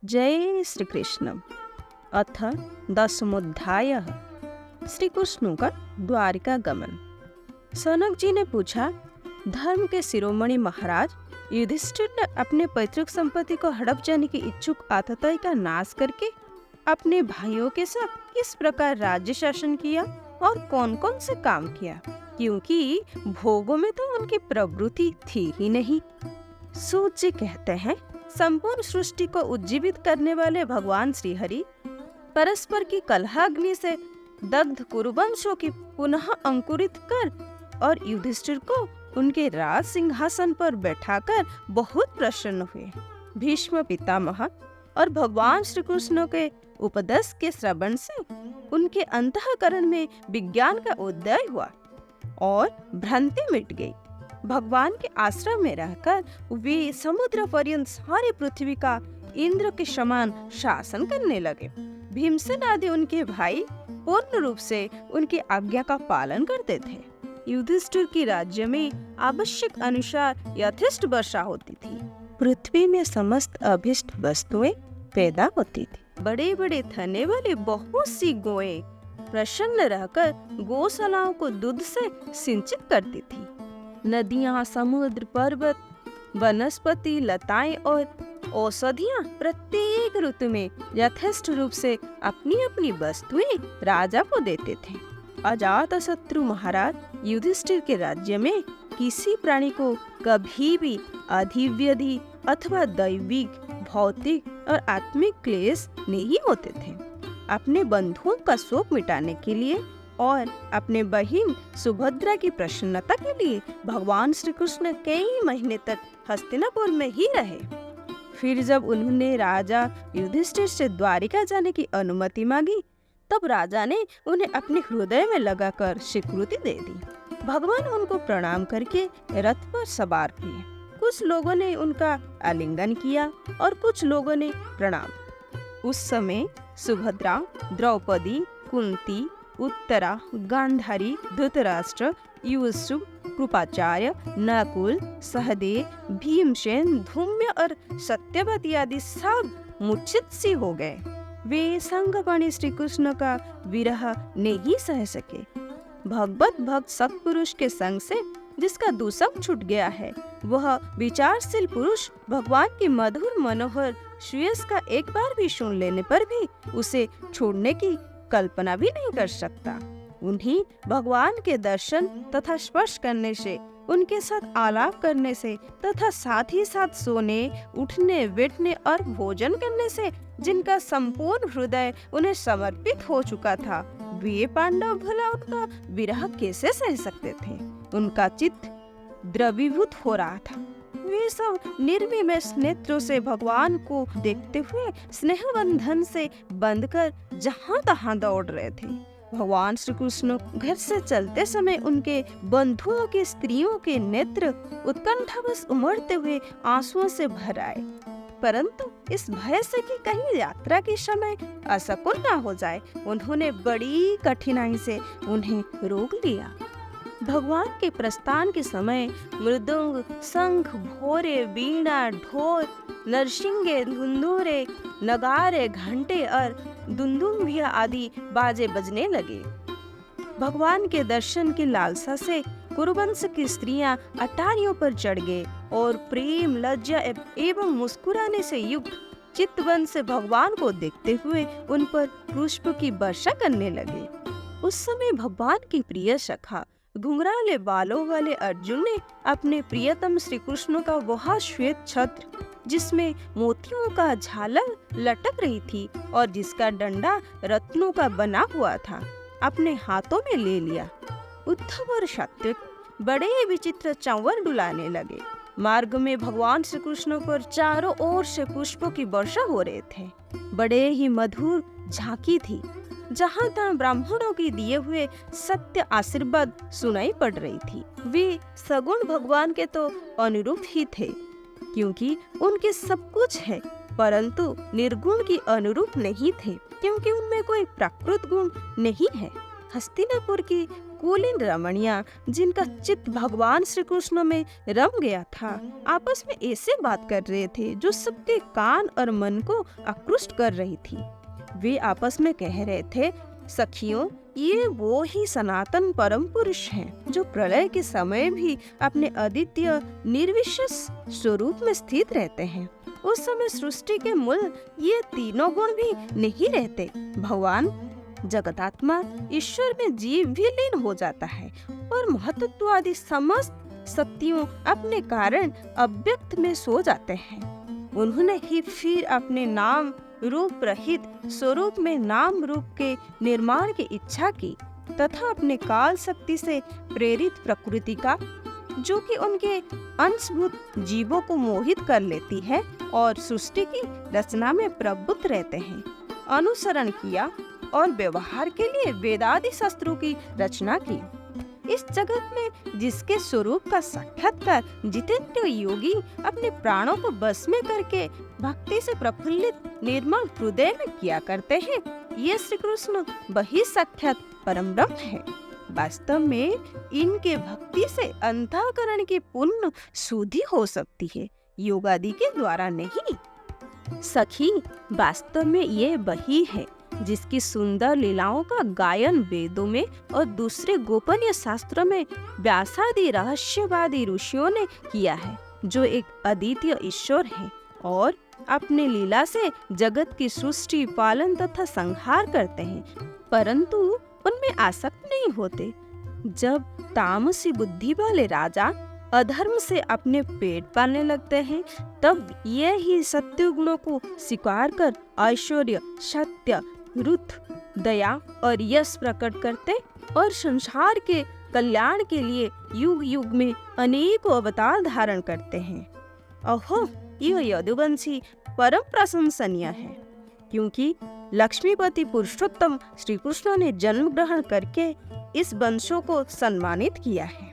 जय श्री कृष्ण। अथ दशमोध्यायः। श्री कृष्ण का द्वारिका गमन। सनक जी ने पूछा, धर्म के शिरोमणि महाराज युधिष्ठिर ने अपने पैतृक संपत्ति को हड़प जाने की इच्छुक आतताई का नाश करके अपने भाइयों के साथ किस प्रकार राज्य शासन किया और कौन कौन से काम किया, क्योंकि भोगों में तो उनकी प्रवृत्ति थी ही नहीं। सूत जी कहते हैं, संपूर्ण सृष्टि को उज्जीवित करने वाले भगवान श्री हरि परस्पर की कलहाग्नि से दग्ध कुरुवंशों की पुनः अंकुरित कर और युधिष्ठिर को उनके राज सिंहासन पर बैठाकर बहुत प्रसन्न हुए। भीष्म पितामह और भगवान श्री कृष्ण के उपदेश के श्रवण से उनके अंतःकरण में विज्ञान का उदय हुआ और भ्रांति मिट गई। भगवान के आश्रम में रहकर वे समुद्र पर्यंत सारी पृथ्वी का इंद्र के समान शासन करने लगे। भीमसेन आदि उनके भाई पूर्ण रूप से उनकी आज्ञा का पालन करते थे। युधिष्ठिर की राज्य में आवश्यक अनुसार यथेष्ट वर्षा होती थी। पृथ्वी में समस्त अभिष्ट वस्तुएं पैदा होती थी। बड़े बड़े थने वाली बहुत सी गौएं प्रसन्न रहकर गौशालाओं को दूध से सिंचित करती थी। नदियां, समुद्र, पर्वत, वनस्पति, लताएं और औषधियां प्रत्येक ऋतु में यथेष्ट रूप से अपनी अपनी वस्तुएं राजा को देते थे। अजातशत्रु महाराज युधिष्ठिर के राज्य में किसी प्राणी को कभी भी अधिव्याधि अथवा दैविक, भौतिक और आत्मिक क्लेश नहीं होते थे। अपने बंधुओं का शोक मिटाने के लिए और अपने बहिन सुभद्रा की प्रसन्नता के लिए भगवान श्री कृष्ण कई महीने तक हस्तिनापुर में ही रहे। फिर जब उन्होंने राजा युधिष्ठिर से द्वारिका जाने की अनुमति मांगी, तब राजा ने उन्हें अपने हृदय में लगाकर स्वीकृति दे दी। भगवान उनको प्रणाम करके रथ पर सवार किए। कुछ लोगों ने उनका आलिंगन किया और कुछ लोगों ने प्रणाम। उस समय सुभद्रा, द्रौपदी, कुंती, उत्तरा, गांधारी, धृतराष्ट्र, युयुत्सु, कृपाचार्य, नकुल, सहदेव, भीमसेन, धूम्य और सत्यवती आदि सब मूर्छित सी हो गए। वे संगपाणी श्री कृष्ण का विरह नहीं सह सके। भगवत भक्त सत्पुरुष के संग से जिसका दूषक छूट गया है, वह विचारशील पुरुष भगवान की मधुर मनोहर सुयस का एक बार भी सुन लेने पर भी उसे छोड़ने की कल्पना भी नहीं कर सकता। उन्हीं भगवान के दर्शन तथा स्पर्श करने से, उनके साथ आलाप करने से तथा साथ ही साथ सोने, उठने, बैठने और भोजन करने से जिनका संपूर्ण हृदय उन्हें समर्पित हो चुका था, वे पांडव भला उनका विरह कैसे सह सकते थे। उनका चित्त द्रवीभूत हो रहा था। वे सब निर्विमष नेत्रों से भगवान को देखते हुए स्नेह बंधन से बंधकर जहाँ तहाँ दौड़ रहे थे। भगवान श्री कृष्ण घर से चलते समय उनके बंधुओं की स्त्रियों के नेत्र उत्कंठावश उमड़ते हुए आंसुओं से भर आए, परंतु इस भय से कि कहीं यात्रा के समय असकुन न हो जाए, उन्होंने बड़ी कठिनाई से उन्हें रोक लिया। भगवान के प्रस्थान के समय मृदंग, शंख, भोरे, वीणा, ढोल, नरसिंगे, धुंधुरे, नगारे, घंटे और दुंदुभिया आदि बाजे बजने लगे। भगवान के दर्शन की लालसा से कुरुवंश की स्त्रियां अटारियों पर चढ़ गए और प्रेम, लज्जा एवं मुस्कुराने से युक्त चित्तवन से भगवान को देखते हुए उन पर पुष्प की वर्षा करने लगे। उस समय भगवान की प्रिय सखा घुंघराले बालों वाले अर्जुन ने अपने प्रियतम श्री कृष्ण का वह श्वेत छत्र, जिसमें मोतियों का झालर लटक रही थी और जिसका डंडा रत्नों का बना हुआ था, अपने हाथों में ले लिया। उद्धव और सात्विक बड़े विचित्र चंवर डुलाने लगे। मार्ग में भगवान श्री कृष्ण पर चारों ओर से पुष्पों की वर्षा हो रहे थे। बड़े ही मधुर झांकी थी। जहाँ तहाँ ब्राह्मणों के दिए हुए सत्य आशीर्वाद सुनाई पड़ रही थी। वे सगुण भगवान के तो अनुरूप ही थे, क्योंकि उनके सब कुछ है, परंतु निर्गुण की अनुरूप नहीं थे, क्योंकि उनमें कोई प्राकृत गुण नहीं है। हस्तिनापुर की कुलीन रमणियां जिनका चित्त भगवान श्री कृष्ण में रम गया था, आपस में ऐसे बात कर रहे थे जो सबके कान और मन को आकृष्ट कर रही थी। वे आपस में कह रहे थे, सखियों, ये वो ही सनातन परम पुरुष हैं जो प्रलय के समय भी अपने अद्वितीय निर्विशेष स्वरूप में स्थित रहते हैं। उस समय सृष्टि के मूल ये तीनों गुण भी नहीं रहते। भगवान, जगतात्मा, ईश्वर में जीव भी लीन हो जाता है और महत्त्व आदि समस्त शक्तियों अपने कारण अव्यक्त में सो जाते हैं। उन्होंने ही फिर अपने नाम रूप रहित स्वरूप में नाम रूप के निर्माण की इच्छा की तथा अपने काल शक्ति से प्रेरित प्रकृति का, जो कि उनके अंशभूत जीवों को मोहित कर लेती है और सृष्टि की रचना में प्रबुद्ध रहते हैं, अनुसरण किया और व्यवहार के लिए वेदादि शास्त्रों की रचना की। इस जगत में जिसके स्वरूप का साक्षात्कार जितेंद्र योगी अपने प्राणों को बस में करके भक्ति से प्रफुल्लित निर्मल हृदय में किया करते हैं, ये श्री कृष्ण वही साक्षात परम ब्रह्म है। वास्तव में इनके भक्ति से अंतःकरण की पूर्ण शुद्धि हो सकती है, योगादि के द्वारा नहीं। सखी, वास्तव में ये वही है जिसकी सुंदर लीलाओं का गायन वेदों में और दूसरे गोपनीय शास्त्रों में व्यासादि रहस्यवादी ऋषियों ने किया है, जो एक अद्वितीय ईश्वर है और अपने लीला से जगत की सृष्टि, पालन तथा संहार करते हैं, परंतु उनमें आसक्त नहीं होते। जब तामसी बुद्धि वाले राजा अधर्म से अपने पेट पालने लगते हैं, तब ये ही सत्य गुणों को स्वीकार कर ऐश्वर्य, सत्य, रुथ, दया और यश प्रकट करते और संसार के कल्याण के लिए युग युग में अनेकों अवतार धारण करते हैं। अहो, यह यदुवंशी परम प्रशंसनीय है, क्योंकि लक्ष्मीपति पुरुषोत्तम श्री कृष्ण ने जन्म ग्रहण करके इस वंशों को सम्मानित किया है।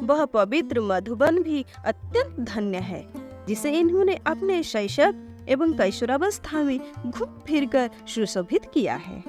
वह पवित्र मधुबन भी अत्यंत धन्य है, जिसे इन्होंने अपने शैशव एवं कैशोरावस्था में घूम फिर कर सुशोभित किया है।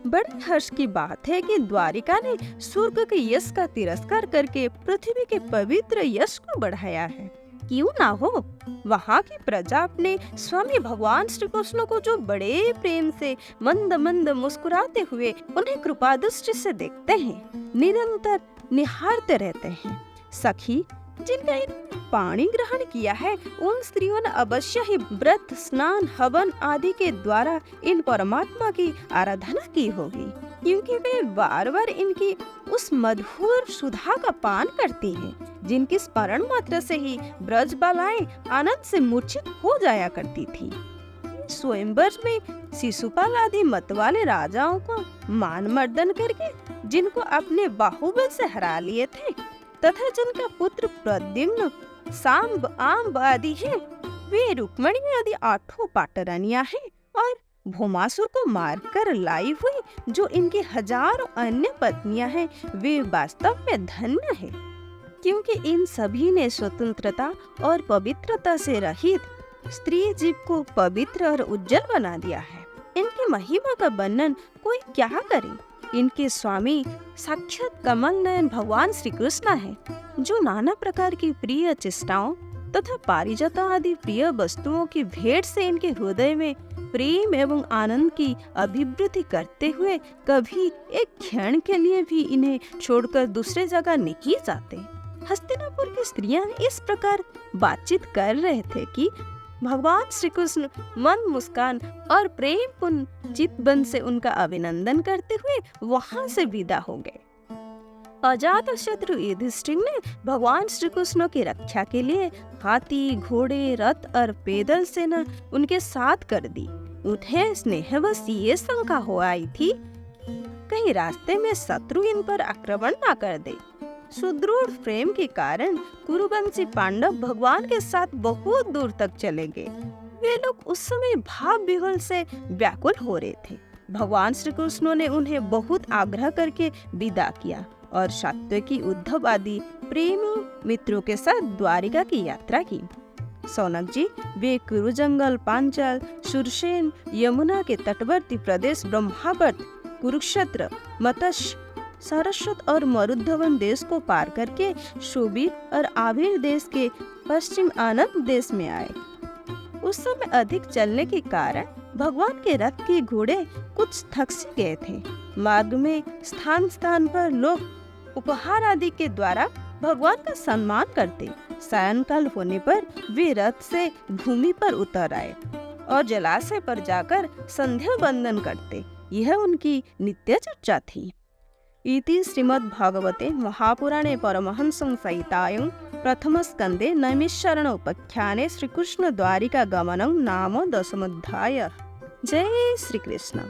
बड़े हर्ष की बात है कि द्वारिका ने स्वर्ग के यश का तिरस्कार करके पृथ्वी के पवित्र यश को बढ़ाया है। क्यों ना हो, वहाँ की प्रजा अपने स्वामी भगवान श्री कृष्ण को जो बड़े प्रेम से मंद मंद मुस्कुराते हुए उन्हें कृपा दृष्टि से देखते हैं, निरंतर निहारते रहते हैं। सखी, जिनका इन पानी ग्रहण किया है, उन स्त्रियों ने अवश्य ही व्रत, स्नान, हवन आदि के द्वारा इन परमात्मा की आराधना की होगी, क्योंकि वे बार बार इनकी उस मधुर सुधा का पान करती हैं, जिनकी स्मरण मात्र से ही ब्रज बालाएं आनंद से मूर्छित हो जाया करती थी। स्वयंवर में शिशुपाल आदि मतवाले राजाओं को मान मर्दन करके जिनको अपने बाहुबल से हरा लिए थे तथा जिनका पुत्र प्रद्युम्न, सांब, आम्ब आदि हैं, वे रुक्मणी आदि 8 पाटरानियां हैं और भौमासुर को मारकर लाई हुई जो इनकी हजारों अन्य पत्नियां हैं, वे वास्तव में धन्य हैं, क्योंकि इन सभी ने स्वतंत्रता और पवित्रता से रहित स्त्री जीव को पवित्र और उज्जवल बना दिया है। इनकी महिमा का वर्णन कोई क्या करे। इनके स्वामी साक्षात कमल नयन भगवान श्री कृष्ण है, जो नाना प्रकार की प्रिय चेष्टाओं तथा पारिजात आदि प्रिय वस्तुओं की भेंट से इनके हृदय में प्रेम एवं आनंद की अभिवृद्धि करते हुए कभी एक क्षण के लिए भी इन्हें छोड़कर दूसरे जगह नहीं जाते। हस्तिनापुर की स्त्रियां इस प्रकार बातचीत कर रहे थे कि भगवान श्री कृष्ण मन मुस्कान और प्रेम पूर्ण चितवन से उनका अभिनंदन करते हुए वहां से विदा हो गए। अजातशत्रु युधिष्ठिर ने भगवान श्री कृष्ण की रक्षा के लिए हाथी, घोड़े, रथ और पैदल सेना उनके साथ कर दी। उन्हें स्नेहवश ये शंका हो आई थी कि कहीं रास्ते में शत्रु इन पर आक्रमण न कर दे। सुदृढ़ प्रेम के कारण कुरुवंशी पांडव भगवान के साथ बहुत दूर तक चले गए। वे लोग उस समय भाव विह्वल से व्याकुल हो रहे थे। भगवान श्री कृष्ण ने उन्हें बहुत आग्रह करके विदा किया और सात्विकी, उद्धव आदि प्रेमी मित्रों के साथ द्वारिका की यात्रा की। सौनक जी, वे कुरु जंगल, पांचाल, सुरसेन, यमुना के तटवर्ती प्रदेश ब्रह्मावर्त, कुरुक्षेत्र, मत्स्य, सारस्वत और मरुधवन देश को पार करके शोभित और आविर देश के पश्चिम आनंद देश में आए। उस समय अधिक चलने के कारण भगवान के रथ के घोड़े कुछ थक से गए थे। मार्ग में स्थान स्थान पर लोग उपहार आदि के द्वारा भगवान का सम्मान करते। सायंकाल होने पर वे रथ से भूमि पर उतर आए और जलाशय पर जाकर संध्या बंदन करते। यह उनकी नित्य चर्चा थी। इति श्रीमद्भागवते महापुराणे परमहंस संहितायां प्रथम स्कंदे नैमिषारण्य उपाख्याने श्रीकृष्ण द्वारिका गमनं नाम 10 अध्यायः। जय श्री कृष्ण।